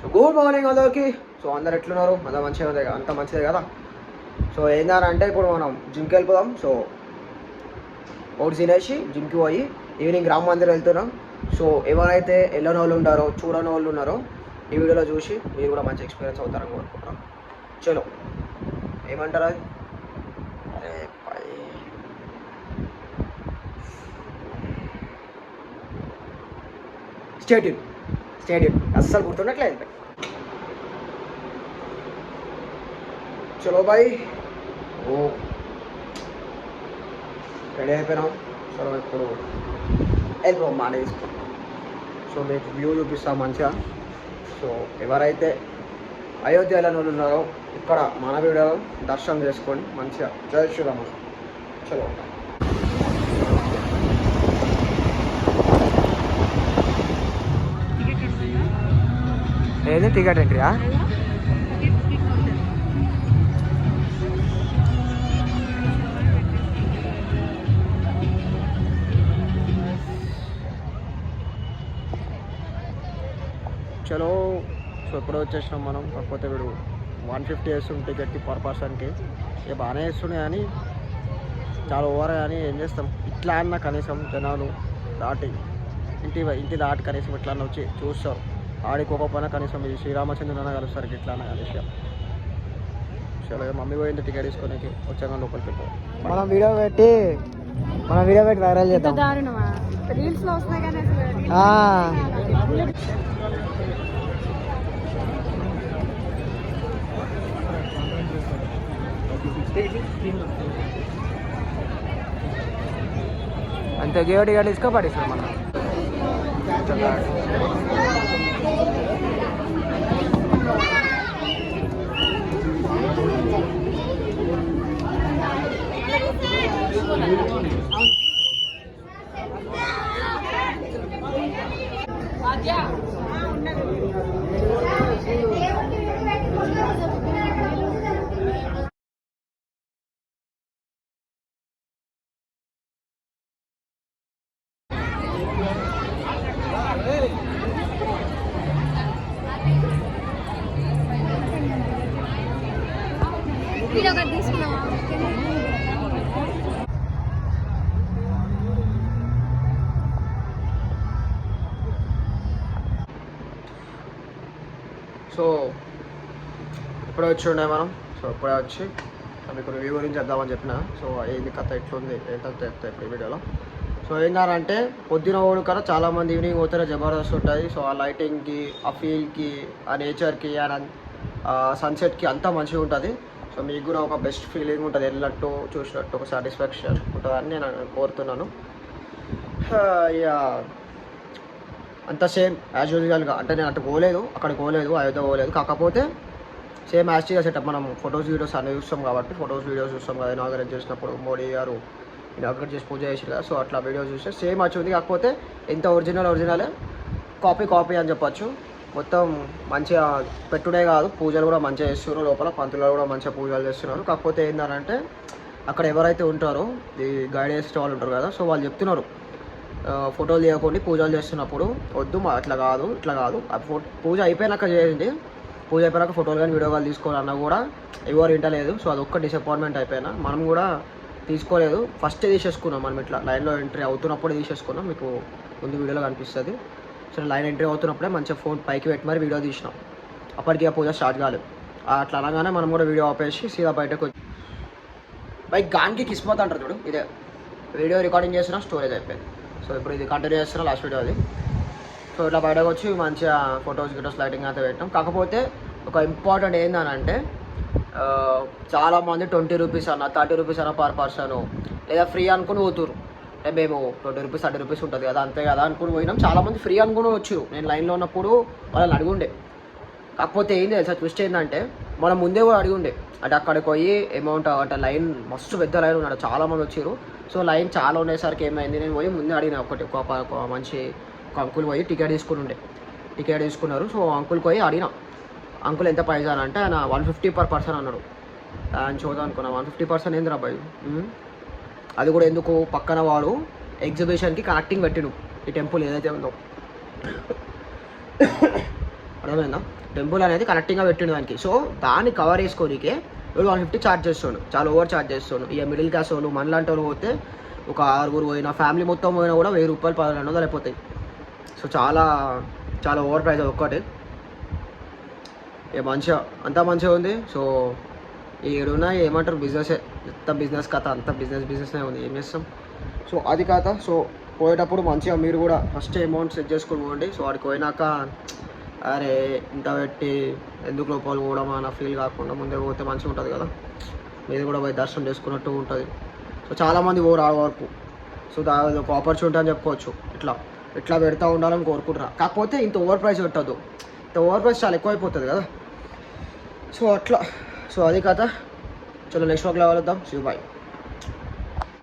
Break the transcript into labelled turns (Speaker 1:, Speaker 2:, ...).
Speaker 1: So good morning అందరికి. So అందరు ఎట్లున్నారు? అంత మంచిదే కదా. సో ఏంటంటే ఇప్పుడు మనం జిమ్కి వెళ్ళిపోదాం. సో ఓట్స్ తినేసి జిమ్కి పోయి ఈవినింగ్ రామ మందిర్ వెళ్తున్నాం. సో ఎవరైతే వెళ్ళని వాళ్ళు ఉంటారో చూడని వాళ్ళు ఉన్నారో ఈ వీడియోలో చూసి మీరు కూడా మంచి ఎక్స్పీరియన్స్ అవుతారని కోరుకుంటున్నాం. చలో ఏమంటారు అది? స్టేడియం అస్సలు గుర్తుండట్లేదు. చలో బాయ్. ఓ రెడీ అయిపోయినాం. సో ఇప్పుడు వెళ్ళిపోం మాట తీసుకుంటాం. సో మీకు వ్యూ చూపిస్తాం మంచిగా. సో ఎవరైతే అయోధ్య వెళ్ళని వాళ్ళు ఉన్నారో ఇక్కడ మన వీడియో దర్శనం చేసుకొని మంచిగా జై శ్రీరామ. చలో ఏది టికెట్ ఎంట్రీయా? చలో. సో ఇప్పుడు వచ్చేసినాం మనం. కాకపోతే వీడు 150 వేస్తుంది టికెట్కి పర్ పర్సన్కి. ఇక బాగానే వేస్తున్నాయి కానీ చాలా ఓవర్. కానీ ఏం చేస్తాం, ఇట్లా అన్న కనీసం జనాలు దాటి ఇంటి దాటి కనీసం ఇట్లా అన్న వచ్చి చూస్తారు. ఆడికోకపోయినా కనీసం ఈ శ్రీరామచంద్రుని కలుస్తారు ఇట్లా అన్న కలిసి. చలో మమ్మీ పోయింది టికెట్ తీసుకొని వచ్చాక లోపలికి వెళ్ళిపోయి మనం వీడియో పెట్టి వైరల్ చేద్దాం. అంతే గేవడిగా తీసుకో పడేస్తాం మనం. సో ఇప్పుడే వచ్చి ఉండే మనం. సో ఇప్పుడే వచ్చి మీకు రివ్యూ గురించి చేద్దామని చెప్పిన. సో ఏంది కథ ఎట్లుంది ఏంటంటే చెప్తా ఇప్పుడు ఈ వీడియోలో. సో ఏంటంటే పొద్దున ఓడు కదా చాలామంది ఈవినింగ్ పోతారో జబర్దస్త్ ఉంటుంది. సో ఆ లైటింగ్కి, ఆ ఫీల్కి, ఆ నేచర్కి, ఆ సన్సెట్కి అంతా మంచిగా ఉంటుంది. సో మీకు కూడా ఒక బెస్ట్ ఫీలింగ్ ఉంటుంది, వెళ్ళినట్టు చూసినట్టు ఒక సాటిస్ఫాక్షన్ ఉంటుందని నేను కోరుతున్నాను. ఇక అంతా సేమ్ యాజ్ యూజువల్గా. అంటే నేను అక్కడికి పోలేదు అయోధ్య పోలేదు. కాకపోతే సేమ్ యాజ్గా సెటప్. మనం ఫొటోస్ వీడియోస్ అన్నీ చూస్తాం కాబట్టి వీడియోస్ చూస్తాం కదా. ఇనాగరేట్ చేసినప్పుడు మోడీ గారు ఇనాగరేట్ చేసి పూజ చేసి కదా. సో అట్లా వీడియోస్ చూస్తే సేమ్ వచ్చింది. కాకపోతే ఎంత ఒరిజినలే కాపీ అని చెప్పచ్చు. మొత్తం మంచిగా పెట్టుడే కాదు, పూజలు కూడా మంచిగా చేస్తున్నారు. లోపల పంతులు కూడా మంచిగా పూజలు చేస్తున్నారు. కాకపోతే ఏంటంటే అక్కడ ఎవరైతే ఉంటారో ఈ గైడ్ చేసే వాళ్ళు ఉంటారు కదా. సో వాళ్ళు చెప్తున్నారు ఫోటోలు తీయకుండా పూజలు చేస్తున్నప్పుడు వద్దు, ఇట్లా కాదు పూజ అయిపోయినాక చేయండి. పూజ అయిపోయినాక ఫోటోలు కానీ వీడియో కాల్ తీసుకోవాలన్నా కూడా ఎవరు వింటలేదు. సో అదొక్క డిసప్పాయింట్మెంట్ అయిపోయినా. మనం కూడా తీసుకోలేదు, ఫస్టే తీసేసుకున్నాం. మనం ఇట్లా లైన్లో ఎంట్రీ అవుతున్నప్పుడే తీసేసుకున్నాం. మీకు ముందు వీడియోలో కనిపిస్తుంది. సో లైన్ ఎంట్రీ అవుతున్నప్పుడే మంచిగా ఫోన్ పైకి పెట్టి మరి వీడియో తీసినాం. అప్పటికి ఆ పూజ స్టార్ట్ కాలేదు. అట్లా అనగానే మనం కూడా వీడియో ఆపేసి సీదా బయటకు వచ్చి బైక్ గానికి కిస్మత్ అంటారు చూడు, ఇదే వీడియో రికార్డింగ్ చేస్తున్నా, స్టోరేజ్ అయిపోయింది. సో ఇప్పుడు ఇది కంటిన్యూ చేస్తున్నా లాస్ట్ వీడియో అది. సో ఇట్లా బయటకు వచ్చి మంచిగా ఫొటోస్ లైటింగ్ అయితే పెట్టాం. కాకపోతే ఒక ఇంపార్టెంట్ ఏంటంటే చాలామంది 20 రూపీస్ అన్న 30 రూపీస్ అన్న పర్ పర్సన్ లేదా ఫ్రీ అనుకుని పోతురు. మేము 20 రూపీస్ 30 రూపీస్ ఉంటుంది కదా అంతే కదా అనుకుని పోయినాం. చాలామంది ఫ్రీ అనుకుని వచ్చారు. నేను లైన్లో ఉన్నప్పుడు వాళ్ళని అడుగుండే. కాకపోతే ఏంటి తెలుసా ట్విస్ట్ ఏంటంటే మనం ముందే కూడా అడిగుండే. అంటే అక్కడికి పోయి అమౌంట్ అంటే లైన్ మస్తు పెద్ద లైన్ ఉన్నాడు, చాలామంది వచ్చారు. సో లైన్ చాలా ఉండేసరికి ఏమైంది, నేను పోయి ముందే అడిగిన ఒక మంచి అంకుల్ పోయి టికెట్ తీసుకున్నారు. సో అంకుల్ పోయి అడిగిన, అంకుల్ ఎంత ప్రైజ్ అని అంటే ఆయన 150 పర్ పర్సన్ అన్నాడు. ఆయన చూద్దాం అనుకున్నా 150% ఏంది రాబాయి. అది కూడా ఎందుకు, పక్కన వాడు ఎగ్జిబిషన్కి కనెక్టింగ్ పెట్టిను ఈ టెంపుల్ ఏదైతే ఉందో అర్థమైందా? టెంపుల్ అనేది కనెక్టింగ్గా పెట్టిండు దానికి. సో దాన్ని కవర్ చేసుకోనికే వీడు 150 ఛార్జ్ చేస్తుండు, చాలా ఓవర్ ఛార్జ్ చేస్తుండు. ఇక మిడిల్ క్లాస్ వాళ్ళు మనలాంటి వాళ్ళు పోతే ఒక 6 పోయినా, ఫ్యామిలీ మొత్తం పోయినా కూడా 1000 రూపాయలు 1200 అయిపోతాయి. సో చాలా చాలా ఓవర్ ప్రైస్ ఒక్కటి. మంచిగా అంతా మంచిగా ఉంది. సో ఏడున్నా ఏమంటారు, బిజినెసే, ఎంత బిజినెస్ కథ, అంత బిజినెస్నే ఉంది, ఏం చేస్తాం. సో అది కథ. సో పోయేటప్పుడు మంచిగా మీరు కూడా ఫస్ట్ అమౌంట్ సెట్ చేసుకొని పోండి. సో వాడికి పోయినాక అరే ఇంత పెట్టి ఎందుకు లోపల పోవడం అన్న ఫీల్ కాకుండా ముందే పోతే మంచిగా ఉంటుంది కదా, మీరు కూడా పోయి దర్శనం చేసుకున్నట్టు ఉంటుంది. సో చాలామంది పోరు ఆ వరకు. సో దాని ఒక ఆపర్చునిటీ అని చెప్పుకోవచ్చు. ఇట్లా పెడతా ఉండాలని కోరుకుంటున్నా. కాకపోతే ఇంత ఓవర్ ప్రైస్ పెట్టద్దు, ఇంత ఓవర్ ప్రైస్ చాలా ఎక్కువ అయిపోతుంది కదా. సో అట్లా. సో అది కథ. చలో నెక్స్ట్ వాక్లో కలుద్దాం. బాయ్.